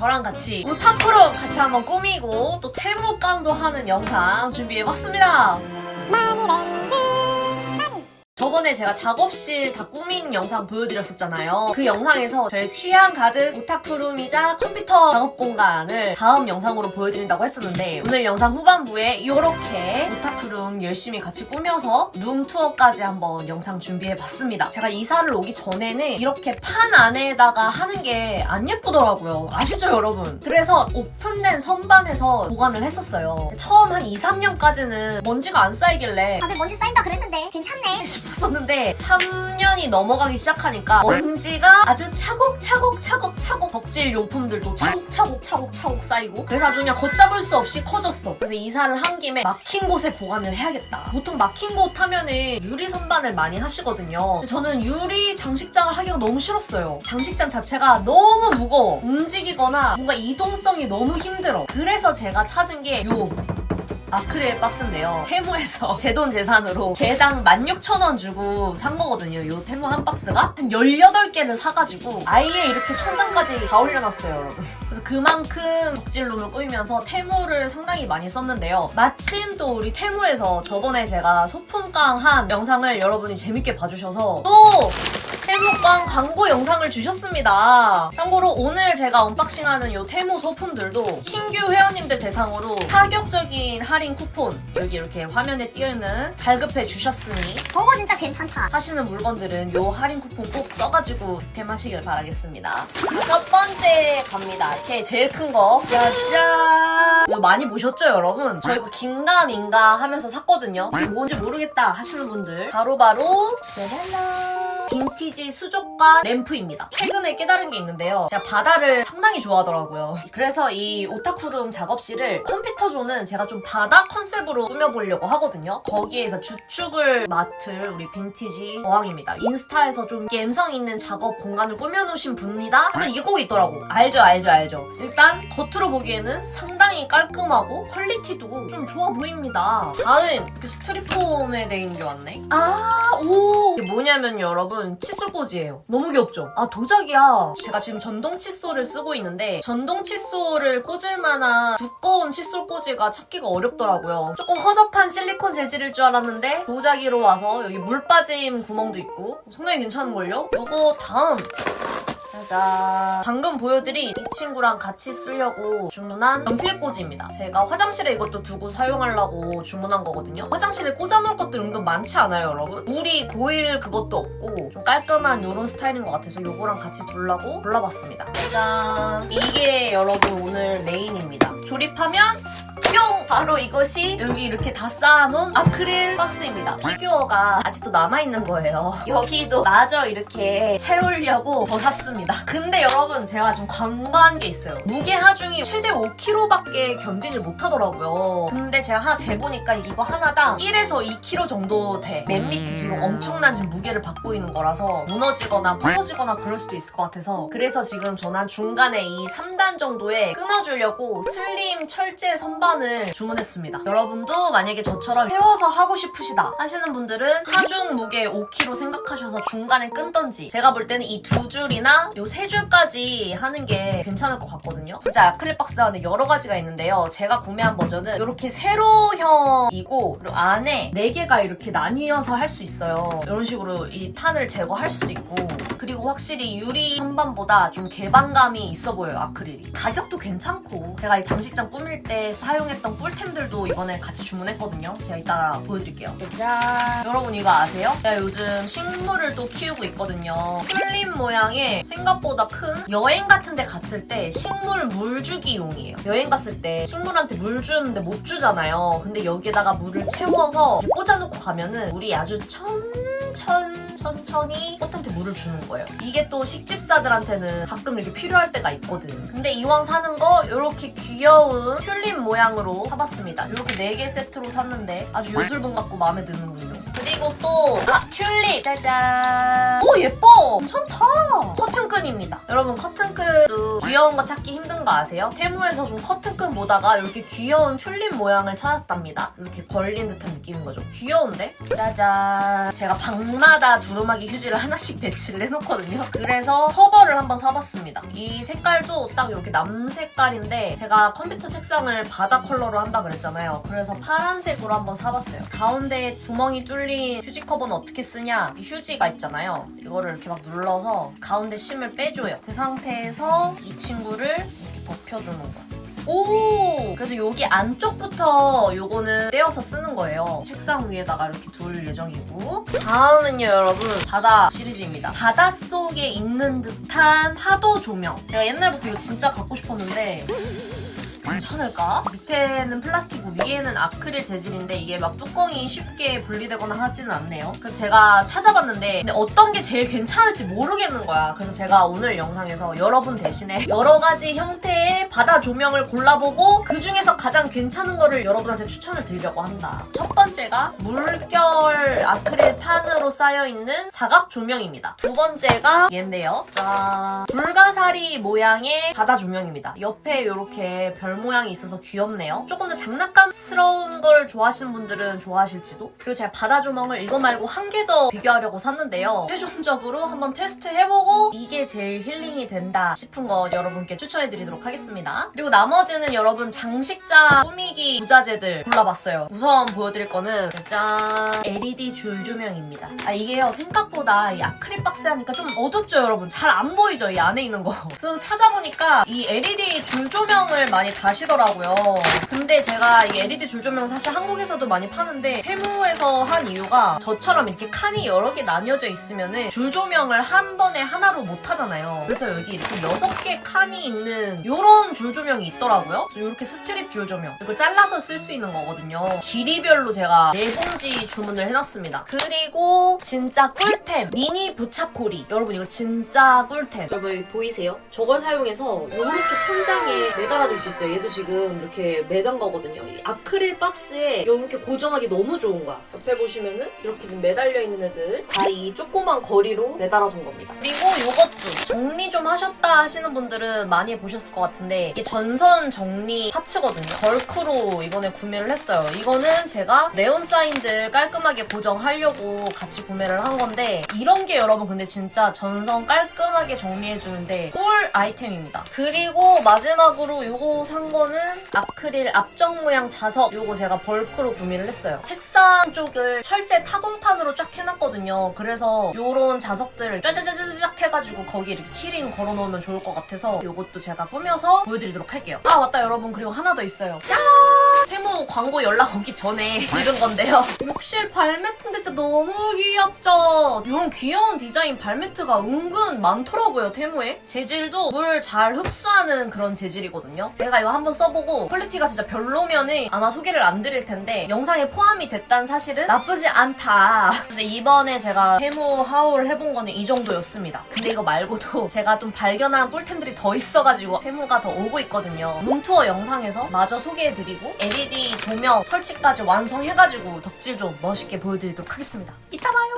저랑 같이 오타쿠로 같이 한번 꾸미고 또 태무깡도 하는 영상 준비해봤습니다. 저번에 제가 작업실 다 꾸미는 영상 보여드렸었잖아요. 그 영상에서 저의 취향 가득 오타쿠룸이자 컴퓨터 작업 공간을 다음 영상으로 보여드린다고 했었는데 오늘 영상 후반부에 이렇게 오타쿠룸 열심히 같이 꾸며서 룸 투어까지 한번 영상 준비해봤습니다. 제가 이사를 오기 전에는 이렇게 판 안에다가 하는 게 안 예쁘더라고요. 아시죠 여러분? 그래서 오픈된 선반에서 보관을 했었어요. 처음 한 2, 3년까지는 먼지가 안 쌓이길래 다들 먼지 쌓인다 그랬는데 괜찮네 싶었었는데 3년이 넘어가기 시작하니까 먼지가 아주 차곡차곡 덕질 용품들도 차곡차곡 쌓이고 그래서 아주 그냥 걷잡을 수 없이 커졌어. 그래서 이사를 한 김에 막힌 곳에 보관을 해야겠다. 보통 막힌 곳 하면은 유리 선반을 많이 하시거든요. 근데 저는 유리 장식장을 하기가 너무 싫었어요. 장식장 자체가 너무 무거워. 움직이거나 뭔가 이동성이 너무 힘들어. 그래서 제가 찾은 게 요 아크릴 박스인데요. 테무에서 제 돈 재산으로 개당 16,000원 주고 산 거거든요. 요 테무 한 박스가 한 18개를 사가지고 아예 이렇게 천장까지 다 올려놨어요, 여러분. 그래서 그만큼 덕질룸을 꾸미면서 테무를 상당히 많이 썼는데요. 마침 또 우리 테무에서 저번에 제가 소품깡 한 영상을 여러분이 재밌게 봐주셔서 또 테무깡 광고 영상을 주셨습니다. 참고로 오늘 제가 언박싱하는 요 테무 소품들도 신규 회원님들 대상으로 파격적인 할인 쿠폰 여기 이렇게 화면에 띄어있는 발급해 주셨으니 보고 진짜 괜찮다 하시는 물건들은 요 할인 쿠폰 꼭 써가지고 득템하시길 바라겠습니다. 첫 번째 갑니다. 이렇게 제일 큰 거 짜잔! 이거 많이 보셨죠 여러분? 저 이거 긴가민가 하면서 샀거든요. 이게 뭔지 모르겠다 하시는 분들 바로바로 짜잔! 빈티지 수족관 램프입니다. 최근에 깨달은 게 있는데요. 제가 바다를 상당히 좋아하더라고요. 그래서 이 오타쿠룸 작업실을 컴퓨터존은 제가 좀 바다 컨셉으로 꾸며보려고 하거든요. 거기에서 주축을 맡을 우리 빈티지 어항입니다. 인스타에서 좀 감성 있는 작업 공간을 꾸며놓으신 분이다 하면 이게 꼭 있더라고. 알죠. 일단 겉으로 보기에는 상당히 깔끔하고 퀄리티도 좀 좋아 보입니다. 다음 이렇게 스트리폼에 돼 있는 게 왔네. 이게 뭐냐면 여러분 칫솔꽂이에요. 너무 귀엽죠? 도자기야. 제가 지금 전동 칫솔을 쓰고 있는데 전동 칫솔을 꽂을 만한 두꺼운 칫솔꽂이가 찾기가 어렵더라고요. 조금 허접한 실리콘 재질일 줄 알았는데 도자기로 와서 여기 물 빠짐 구멍도 있고 상당히 괜찮은걸요? 요거 다음 짜잔. 방금 보여드린 이 친구랑 같이 쓰려고 주문한 연필꽂이입니다. 제가 화장실에 이것도 두고 사용하려고 주문한 거거든요. 화장실에 꽂아놓을 것들 은근 많지 않아요, 여러분? 물이 고일 그것도 없고 좀 깔끔한 이런 스타일인 것 같아서 요거랑 같이 두려고 골라봤습니다. 짜잔. 이게 여러분 오늘 메인입니다. 조립하면 뿅! 바로 이것이 여기 이렇게 다 쌓아놓은 아크릴 박스입니다. 피규어가 아직도 남아있는 거예요. 여기도 마저 이렇게 채우려고 더 샀습니다. 근데 여러분 제가 지금 간과한 게 있어요. 무게 하중이 최대 5kg밖에 견디질 못하더라고요. 근데 제가 하나 재보니까 이거 하나당 1에서 2kg 정도 돼. 맨 밑이 지금 엄청난 지금 무게를 받고 있는 거라서 무너지거나 부서지거나 그럴 수도 있을 것 같아서 그래서 지금 저는 중간에 이 3단 정도에 끊어주려고 슬림 철제 선반을 주문했습니다. 여러분도 만약에 저처럼 세워서 하고 싶으시다 하시는 분들은 하중 무게 5kg 생각하셔서 중간에 끊던지 제가 볼 때는 이 2줄이나 요 3줄까지 하는 게 괜찮을 것 같거든요. 진짜 아크릴 박스 안에 여러 가지가 있는데요. 제가 구매한 버전은 이렇게 세로형이고 그리고 안에 4개가 이렇게 나뉘어서 할 수 있어요. 이런 식으로 이 판을 제거할 수도 있고 그리고 확실히 유리 선반보다 좀 개방감이 있어 보여요. 아크릴이. 가격도 괜찮고 제가 이 장식장 꾸밀 때 사용했던 꿀템들도 이번에 같이 주문했거든요. 제가 이따 보여드릴게요. 짜잔! 여러분 이거 아세요? 제가 요즘 식물을 또 키우고 있거든요. 튤립 모양의 생각보다 큰 여행 같은 데 갔을 때 식물 물 주기용이에요. 여행 갔을 때 식물한테 물 주는데 못 주잖아요. 근데 여기에다가 물을 채워서 꽂아놓고 가면은 물이 아주 천천히 꽃한테 물을 주는 거예요. 이게 또 식집사들한테는 가끔 이렇게 필요할 때가 있거든. 근데 이왕 사는 거 이렇게 귀여운 튤립 모양으로 사봤습니다. 이렇게 4개 세트로 샀는데 아주 요술봉 같고 마음에 드는군요. 그리고 또 튤립 짜잔. 오 예뻐. 괜찮다. 커튼끈 커튼끈입니다. 여러분 커튼끈도 귀여운 거 찾기 힘든 거 아세요? 테무에서 좀 커튼끈 보다가 이렇게 귀여운 튤립 모양을 찾았답니다. 이렇게 걸린 듯한 느낌인 거죠. 귀여운데? 짜잔. 제가 방마다 두루마기 휴지를 하나씩 배치를 해놓거든요. 그래서 커버를 한번 사봤습니다. 이 색깔도 딱 이렇게 남색깔인데 제가 컴퓨터 책상을 바다 컬러로 한다 그랬잖아요. 그래서 파란색으로 한번 사봤어요. 가운데에 구멍이 뚫린 휴지 커버는 어떻게 쓰냐? 이 휴지가 있잖아요. 이거를 이렇게 막 눌러서 가운데 심을 빼줘요. 그 상태에서 이 친구를 이렇게 덮여주는 거예요. 오! 그래서 여기 안쪽부터 요거는 떼어서 쓰는 거예요. 책상 위에다가 이렇게 둘 예정이고. 다음은요, 여러분. 바다 시리즈입니다. 바닷속에 있는 듯한 파도 조명. 제가 옛날부터 이거 진짜 갖고 싶었는데 괜찮을까? 밑에는 플라스틱이고 위에는 아크릴 재질인데 이게 막 뚜껑이 쉽게 분리되거나 하지는 않네요. 그래서 제가 찾아봤는데 근데 어떤 게 제일 괜찮을지 모르겠는 거야. 그래서 제가 오늘 영상에서 여러분 대신에 여러 가지 형태의 바다 조명을 골라보고 그 중에서 가장 괜찮은 거를 여러분한테 추천을 드리려고 한다. 첫 번째가 물결 아크릴 판으로 쌓여있는 사각 조명입니다. 두 번째가 얘인데요. 짠. 불가사리 모양의 바다 조명입니다. 옆에 이렇게 별 모양이 있어서 귀엽네요. 조금 더 장난감스러운 걸 좋아하시는 분들은 좋아하실지도. 그리고 제가 바다 조명을 이거 말고 한 개 더 비교하려고 샀는데요. 최종적으로 한번 테스트해보고 이게 제일 힐링이 된다 싶은 거 여러분께 추천해드리도록 하겠습니다. 그리고 나머지는 여러분 장식자 꾸미기 부자재들 골라봤어요. 우선 보여드릴 거는 짠! LED 줄 조명입니다. 이게요 생각보다 이 아크릴 박스 하니까 좀 어둡죠 여러분? 잘 안 보이죠 이 안에 있는 거. 좀 찾아보니까 이 LED 줄 조명을 많이 다시더라고요. 근데 제가 이 LED 줄 조명 사실 한국에서도 많이 파는데 테무에서 한 이유가 저처럼 이렇게 칸이 여러 개 나뉘어져 있으면은 줄 조명을 한 번에 하나로 못 하잖아요. 그래서 여기 이렇게 6개 칸이 있는 이런 줄 조명이 있더라고요. 이렇게 스트립 줄 조명. 이거 잘라서 쓸 수 있는 거거든요. 길이별로 제가 4봉지 주문을 해놨습니다. 그리고 진짜 꿀템 미니 부착고리. 여러분 이거 진짜 꿀템. 여러분 여기 보이세요? 저걸 사용해서 이렇게 천장에 매달아줄 수 있어요. 얘도 지금 이렇게 매단 거거든요. 이 아크릴 박스에 이렇게 고정하기 너무 좋은 거야. 옆에 보시면은 이렇게 지금 매달려 있는 애들 다 이 조그만 거리로 매달아둔 겁니다. 그리고 이것도 정리 좀 하셨다 하시는 분들은 많이 보셨을 것 같은데 이게 전선 정리 파츠거든요. 벌크로 이번에 구매를 했어요. 이거는 제가 네온 사인들 깔끔하게 고정하려고 같이 구매를 한 건데 이런 게 여러분 근데 진짜 전선 깔끔하게 정리해주는데 꿀 아이템입니다. 그리고 마지막으로 요거 산 거는 아크릴 앞쪽 모양 자석. 요거 제가 벌크로 구매를 했어요. 책상 쪽을 철제 타공판으로 쫙 해놨거든요. 그래서 요런 자석들을 짜자자자작 해가지고 거기 이렇게 키링 걸어놓으면 좋을 것 같아서 요것도 제가 꾸며서 보여드리도록 할게요. 맞다 여러분. 그리고 하나 더 있어요. 짠! 테무 광고 연락 오기 전에 지른 건데요. 욕실 발매트인데 진짜 너무 귀엽죠? 이런 귀여운 디자인 발매트가 은근 많더라고요, 테무에. 재질도 물 잘 흡수하는 그런 재질이거든요. 제가 이거 한번 써보고 퀄리티가 진짜 별로면은 아마 소개를 안 드릴 텐데 영상에 포함이 됐다는 사실은 나쁘지 않다. 그래서 이번에 제가 테무 하울을 해본 거는 이 정도였습니다. 근데 이거 말고도 제가 좀 발견한 꿀템들이 더 있어가지고 테무가 더 오고 있거든요. 룸투어 영상에서 마저 소개해드리고 LED 조명 설치까지 완성해가지고 덕질 좀 멋있게 보여드리도록 하겠습니다. 이따 봐요.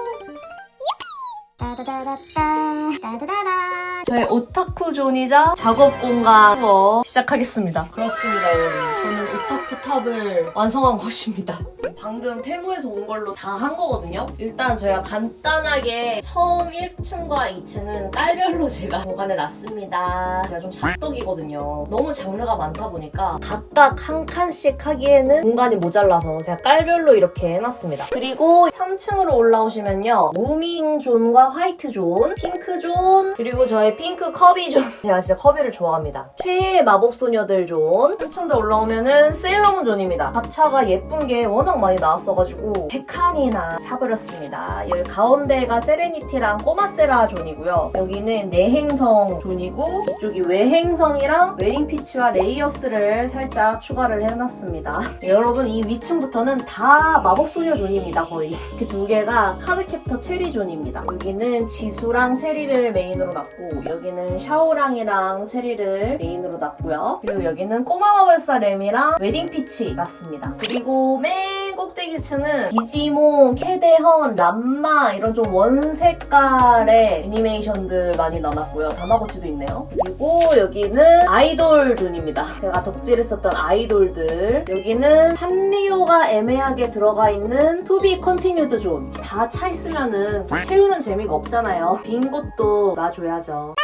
저의 오타쿠 존이자 작업 공간 투어 시작하겠습니다. 그렇습니다, 여러분. 저는 오타쿠 탑을 완성한 것입니다. 방금 테무에서 온 걸로 다 한 거거든요. 일단 저희가 간단하게 처음 1층과 2층은 깔별로 제가 보관해 놨습니다. 제가 좀 작덕이거든요. 너무 장르가 많다 보니까 각각 한 칸씩 하기에는 공간이 모자라서 제가 깔별로 이렇게 해놨습니다. 그리고 3층으로 올라오시면요. 무밍 존과 화이트 존, 핑크 존, 그리고 저의 핑크 커비 존. 제가 진짜 커비를 좋아합니다. 최애 마법소녀들 존. 3층 더 올라오면은 세일러문 존입니다. 박차가 예쁜 게 워낙 많이 나왔어가지고 100칸이나 사버렸습니다. 여기 가운데가 세레니티랑 꼬마세라 존이고요. 여기는 내행성 존이고 이쪽이 외행성이랑 웨딩피치와 레이어스를 살짝 추가를 해놨습니다. 여러분 이 위층부터는 다 마법소녀 존입니다. 거의. 이렇게 두 개가 카드캡터 체리 존입니다. 여기는 지수랑 체리를 메인으로 놨고 여기는 샤오랑이랑 체리를 메인으로 놨고요. 그리고 여기는 꼬마 마법사 램이랑 웨딩 피치 놨습니다. 그리고 맨 꼭대기 층은 디지몬, 캐데헌, 람마 이런 좀 원색깔의 애니메이션들 많이 넣어놨고요. 다마고치도 있네요. 그리고 여기는 아이돌 존입니다. 제가 덕질했었던 아이돌들. 여기는 산리오가 애매하게 들어가 있는 투비 컨티뉴드 존. 다 차 있으면은 채우는 재미가 없잖아요. 빈 곳도 놔줘야죠.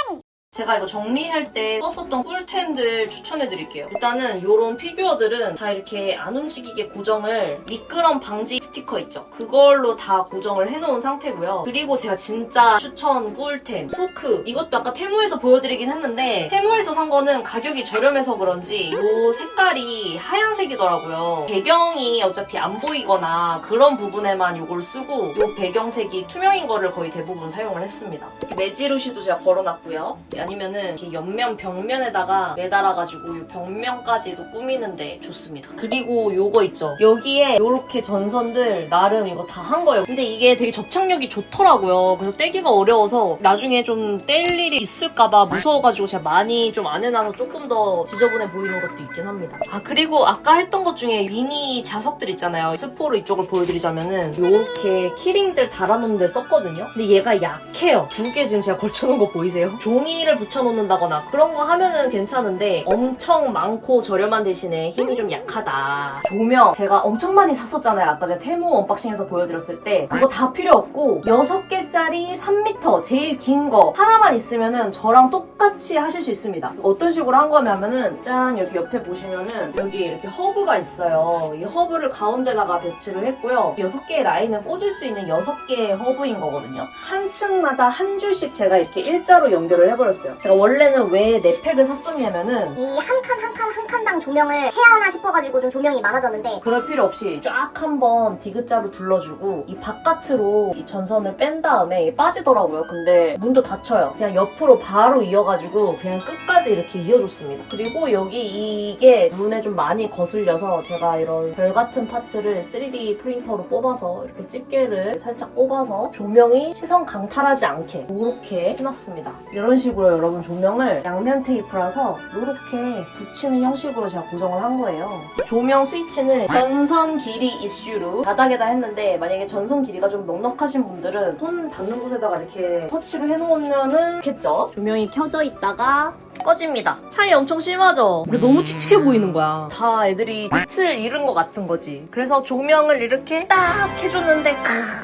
제가 이거 정리할 때 썼었던 꿀템들 추천해드릴게요. 일단은 이런 피규어들은 다 이렇게 안 움직이게 고정을 미끄럼 방지 스티커 있죠? 그걸로 다 고정을 해놓은 상태고요. 그리고 제가 진짜 추천 꿀템 후크. 이것도 아까 테무에서 보여드리긴 했는데 테무에서 산 거는 가격이 저렴해서 그런지 이 색깔이 하얀색이더라고요. 배경이 어차피 안 보이거나 그런 부분에만 이걸 쓰고 이 배경색이 투명인 거를 거의 대부분 사용을 했습니다. 매지루시도 제가 걸어놨고요. 아니면은 이렇게 옆면 벽면에다가 매달아가지고 이 벽면까지도 꾸미는데 좋습니다. 그리고 요거 있죠? 여기에 요렇게 전선들 나름 이거 다 한 거예요. 근데 이게 되게 접착력이 좋더라고요. 그래서 떼기가 어려워서 나중에 좀 뗄 일이 있을까봐 무서워가지고 제가 많이 좀 안 해놔서 조금 더 지저분해 보이는 것도 있긴 합니다. 아 그리고 아까 했던 것 중에 미니 자석들 있잖아요. 스포로 이쪽을 보여드리자면은 요렇게 키링들 달아놓는 데 썼거든요. 근데 얘가 약해요. 두 개 지금 제가 걸쳐놓은 거 보이세요? 종이를 붙여놓는다거나 그런 거 하면은 괜찮은데 엄청 많고 저렴한 대신에 힘이 좀 약하다. 조명 제가 엄청 많이 샀었잖아요. 아까 제가 테무 언박싱에서 보여드렸을 때 그거 다 필요 없고 6개짜리 3m 제일 긴 거 하나만 있으면은 저랑 똑같이 하실 수 있습니다. 어떤 식으로 한 거냐면은 짠 여기 옆에 보시면은 여기 이렇게 허브가 있어요. 이 허브를 가운데다가 배치를 했고요. 6개의 라인을 꽂을 수 있는 6개의 허브인 거거든요. 한 층마다 한 줄씩 제가 이렇게 일자로 연결을 해버렸어요. 제가 원래는 왜 4팩을 샀었냐면은 이 한 칸당 조명을 해야 하나 싶어가지고 좀 조명이 많아졌는데 그럴 필요 없이 쫙 한번 디귿자로 둘러주고 이 바깥으로 이 전선을 뺀 다음에 빠지더라고요. 근데 문도 닫혀요. 그냥 옆으로 바로 이어가지고 그냥 끝까지 이렇게 이어줬습니다. 그리고 여기 이게 눈에 좀 많이 거슬려서 제가 이런 별 같은 파츠를 3D 프린터로 뽑아서 이렇게 집게를 살짝 꼽아서 조명이 시선 강탈하지 않게 이렇게 해놨습니다. 이런 식으로 여러분 조명을 양면 테이프라서 이렇게 붙이는 형식으로 제가 고정을 한 거예요. 조명 스위치는 전선 길이 이슈로 바닥에다 했는데 만약에 전선 길이가 좀 넉넉하신 분들은 손 닿는 곳에다가 이렇게 터치를 해놓으면은 좋겠죠? 조명이 켜져 있다가 꺼집니다. 차이 엄청 심하죠? 근데 너무 칙칙해 보이는 거야. 다 애들이 빛을 잃은 것 같은 거지. 그래서 조명을 이렇게 딱 해줬는데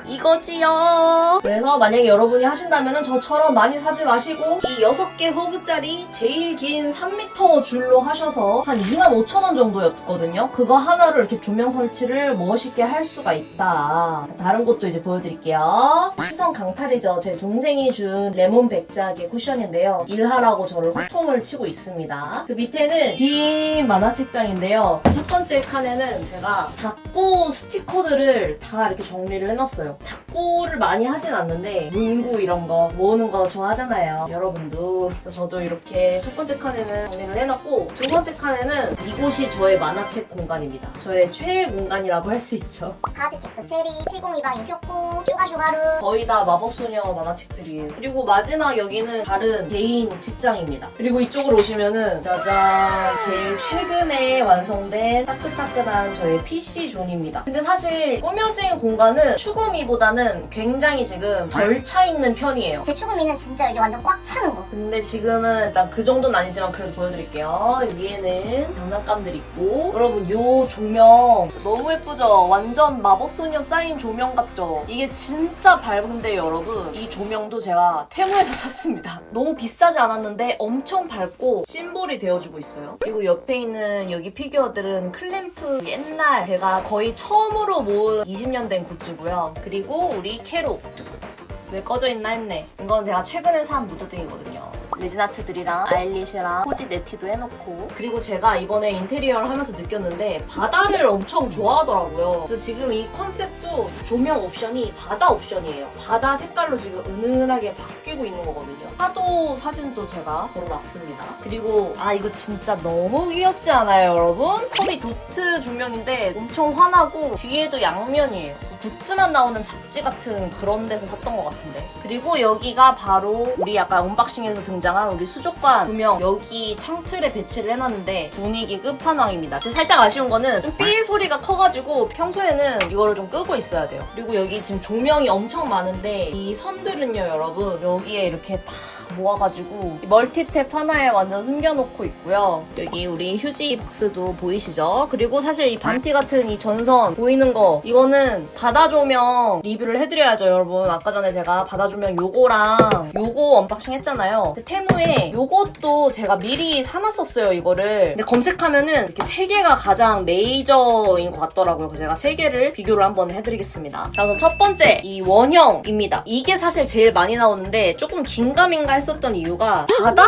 이거지요. 그래서 만약에 여러분이 하신다면 저처럼 많이 사지 마시고 이 6개 허브짜리 제일 긴 3m 줄로 하셔서 한 25,000원 정도였거든요. 그거 하나를 이렇게 조명 설치를 멋있게 할 수가 있다. 다른 것도 이제 보여드릴게요. 시선 강탈이죠. 제 동생이 준 레몬 백작의 쿠션인데요. 일하라고 저를 호통을 치고 있습니다. 그 밑에는 긴 만화책장인데요. 첫 번째 칸에는 제가 닭구 스티커들을 다 이렇게 정리를 해놨어요. 닭구를 많이 하진 않는데 문구 이런 거 모으는 거 좋아하잖아요. 여러분도. 그래서 저도 이렇게 첫 번째 칸에는 정리를 해놨고 두 번째 칸에는 이곳이 저의 만화책 공간입니다. 저의 최애 공간이라고 할 수 있죠. 가드캡터 체리, 시공이방 인표코, 슈가슈가루 거의 다 마법소녀 만화책들이에요. 그리고 마지막 여기는 다른 개인 책장입니다. 그리고 이쪽으로 오시면은 짜잔 제일 최근에 완성된 따끈따끈한 저의 PC 존입니다. 근데 사실 꾸며진 공간은 추구미보다는 굉장히 지금 덜 차 있는 편이에요. 제 추구미는 진짜 여기 완전 꽉 차는 거. 근데 지금은 일단 그 정도는 아니지만 그래도 보여드릴게요. 위에는 장난감들 있고 여러분 요 조명 너무 예쁘죠? 완전 마법소녀 사인 조명 같죠? 이게 진짜 밝은데 여러분 이 조명도 제가 테무에서 샀습니다. 너무 비싸지 않았는데 엄청 밝고 심볼이 되어주고 있어요. 그리고 옆에 있는 여기 피규어들은 클램프 옛날 제가 거의 처음으로 모은 20년 된 굿즈고요. 그리고 우리 캐로 왜 꺼져 있나 했네. 이건 제가 최근에 산 무드등이거든요. 레진아트들이랑 아일리시랑 포지 네티도 해놓고 그리고 제가 이번에 인테리어를 하면서 느꼈는데 바다를 엄청 좋아하더라고요. 그래서 지금 이 컨셉도 조명 옵션이 바다 옵션이에요. 바다 색깔로 지금 은은하게 바뀌고 있는 거거든요. 파도 사진도 제가 걸어놨습니다. 그리고 이거 진짜 너무 귀엽지 않아요 여러분? 컵이 도트 조명인데 엄청 환하고 뒤에도 양면이에요. 굿즈만 나오는 잡지 같은 그런 데서 샀던 것 같은데. 그리고 여기가 바로 우리 약간 언박싱에서 등장한 우리 수족관 조명, 여기 창틀에 배치를 해놨는데 분위기 끝판왕입니다. 근데 살짝 아쉬운 거는 좀 삐 소리가 커가지고 평소에는 이거를 좀 끄고 있어야 돼요. 그리고 여기 지금 조명이 엄청 많은데 이 선들은요 여러분 여기에 이렇게 다 모아가지고 멀티탭 하나에 완전 숨겨놓고 있고요. 여기 우리 휴지 박스도 보이시죠? 그리고 사실 이 반티 같은 이 전선 보이는 거 이거는 바다 조명 리뷰를 해드려야죠 여러분. 아까 전에 제가 바다 조명 요거랑 요거 언박싱 했잖아요. 근데 테무에 요것도 제가 미리 사놨었어요 이거를. 근데 검색하면은 이렇게 3개가 가장 메이저인 것 같더라고요. 그래서 제가 3개를 비교를 한번 해드리겠습니다. 자, 그럼 첫 번째 이 원형입니다. 이게 사실 제일 많이 나오는데 조금 긴가민가 했었던 이유가 바다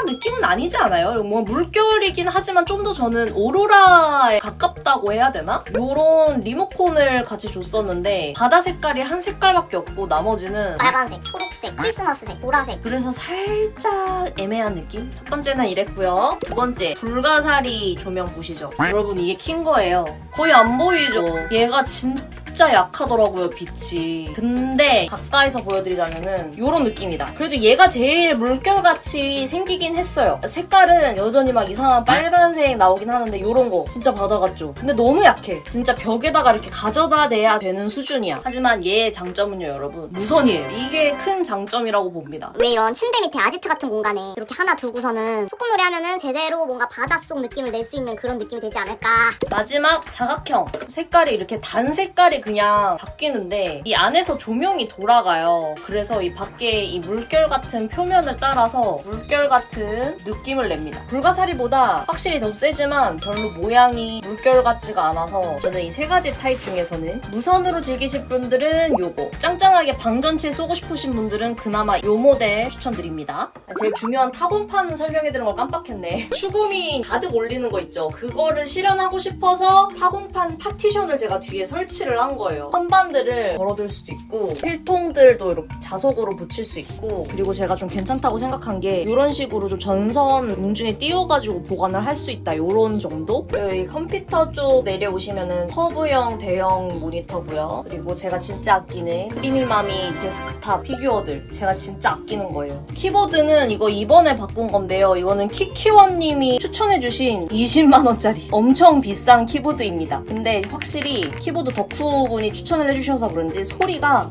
느낌은 아니지 않아요? 뭐 물결이긴 하지만 좀 더 저는 오로라에 가깝다고 해야 되나? 요런 리모컨을 같이 줬었는데 바다 색깔이 한 색깔밖에 없고 나머지는 빨간색, 초록색, 크리스마스색, 보라색. 그래서 살짝 애매한 느낌? 첫 번째는 이랬고요. 두 번째 불가사리 조명 보시죠? 여러분 이게 킨 거예요. 거의 안 보이죠? 얘가 진짜 약하더라고요 빛이. 근데 가까이서 보여드리자면은 이런 느낌이다. 그래도 얘가 제일 물결같이 생기긴 했어요. 색깔은 여전히 막 이상한 빨간색 나오긴 하는데 이런 거 진짜 바다 같죠? 근데 너무 약해. 진짜 벽에다가 이렇게 가져다 대야 되는 수준이야. 하지만 얘의 장점은요 여러분 무선이에요. 이게 큰 장점이라고 봅니다. 왜 이런 침대 밑에 아지트 같은 공간에 이렇게 하나 두고서는 소꿉놀이 하면은 제대로 뭔가 바닷속 느낌을 낼 수 있는 그런 느낌이 되지 않을까. 마지막 사각형. 색깔이 이렇게 단 색깔이 그냥 바뀌는데 이 안에서 조명이 돌아가요. 그래서 이 밖에 이 물결 같은 표면을 따라서 물결 같은 느낌을 냅니다. 불가사리보다 확실히 더 세지만 별로 모양이 물결 같지가 않아서 저는 이 3가지 타입 중에서는 무선으로 즐기실 분들은 요거, 짱짱하게 방전치 쏘고 싶으신 분들은 그나마 요 모델 추천드립니다. 제일 중요한 타공판 설명해드린 걸 깜빡했네. 추구미 가득 올리는 거 있죠? 그거를 실현하고 싶어서 타공판 파티션을 제가 뒤에 설치를 한 거예요. 선반들을 걸어둘 수도 있고 필통들도 이렇게 자석으로 붙일 수 있고 그리고 제가 좀 괜찮다고 생각한 게 이런 식으로 좀 전선 공중에 띄워가지고 보관을 할 수 있다 이런 정도? 그리고 이 컴퓨터 쪽 내려오시면은 커브형 대형 모니터고요. 그리고 제가 진짜 아끼는 프리미마미 데스크탑 피규어들 제가 진짜 아끼는 거예요. 키보드는 이거 이번에 바꾼 건데요. 이거는 키키원님이 추천해주신 20만원짜리 엄청 비싼 키보드입니다. 근데 확실히 키보드 덕후분이 추천을 해주셔서 그런지 소리가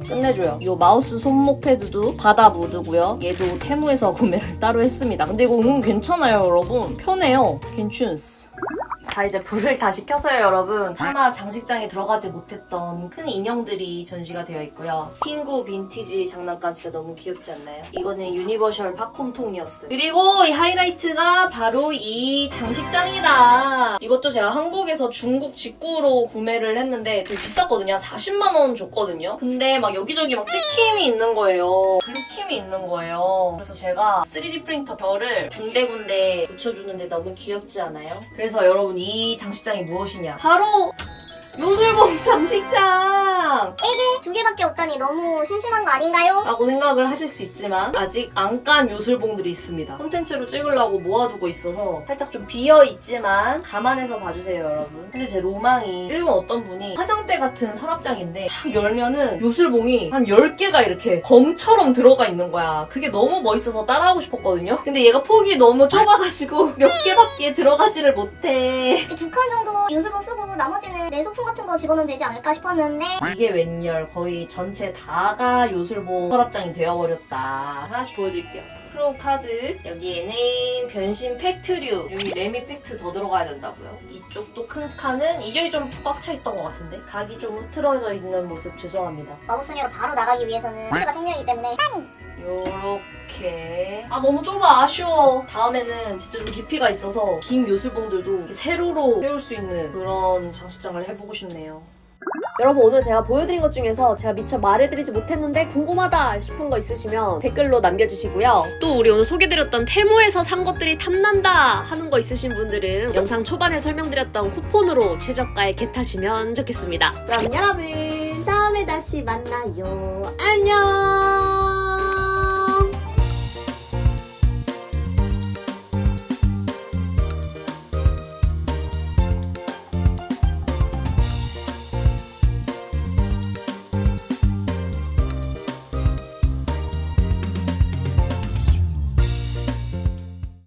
끝내줘요. 이 마우스 손목 패드도 바다 무드고요. 얘도 테무에서 구매를 따로 했습니다. 근데 이거 은근 괜찮아요 여러분. 편해요. 괜춘스. 자 이제 불을 다시 켜서요 여러분. 차마 장식장에 들어가지 못했던 큰 인형들이 전시가 되어 있고요. 핑구 빈티지 장난감 진짜 너무 귀엽지 않나요? 이거는 유니버셜 팝콘통이었어요. 그리고 이 하이라이트가 바로 이 장식장이다. 이것도 제가 한국에서 중국 직구로 구매를 했는데 되게 비쌌거든요. 40만원 줬거든요. 근데 막 여기저기 막 찍힘이 있는 거예요. 글루킴이 있는 거예요. 그래서 제가 3D 프린터 별을 군데군데 붙여주는데 너무 귀엽지 않아요? 그래서 여러분 이 장식장이 무엇이냐? 바로 요술봉 장식장! 이게 2개밖에 없다니 너무 심심한 거 아닌가요? 라고 생각을 하실 수 있지만 아직 안 깐 요술봉들이 있습니다. 콘텐츠로 찍으려고 모아두고 있어서 살짝 좀 비어있지만 감안해서 봐주세요 여러분. 사실 제 로망이 일본 어떤 분이 화장대 같은 서랍장인데 딱 열면은 요술봉이 한 10개가 이렇게 검처럼 들어가 있는 거야. 그게 너무 멋있어서 따라하고 싶었거든요. 근데 얘가 폭이 너무 좁아가지고 몇 개밖에 들어가지를 못해. 2칸 정도 요술봉 쓰고 나머지는 내 소품 같은 거 집어넣으면 되지 않을까 싶었는데 이게 웬열 거의 전체 다가 요술봉 서랍장이 되어버렸다. 하나씩 보여드릴게요. 프로 카드 여기에는 변신 팩트류 여기 레미 팩트 더 들어가야 된다고요. 이쪽도 큰 칸은 이쪽이 좀 꽉 차 있던 것 같은데 각이 좀 흐트러져 있는 모습 죄송합니다. 마법소녀로 바로 나가기 위해서는 카드가 생명이기 때문에 요렇게 너무 좁아 아쉬워. 다음에는 진짜 좀 깊이가 있어서 긴 요술봉들도 세로로 세울 수 있는 그런 장식장을 해보고 싶네요. 여러분 오늘 제가 보여드린 것 중에서 제가 미처 말해드리지 못했는데 궁금하다 싶은 거 있으시면 댓글로 남겨주시고요. 또 우리 오늘 소개드렸던 테무에서 산 것들이 탐난다 하는 거 있으신 분들은 영상 초반에 설명드렸던 쿠폰으로 최저가에 겟하시면 좋겠습니다. 그럼 여러분 다음에 다시 만나요. 안녕.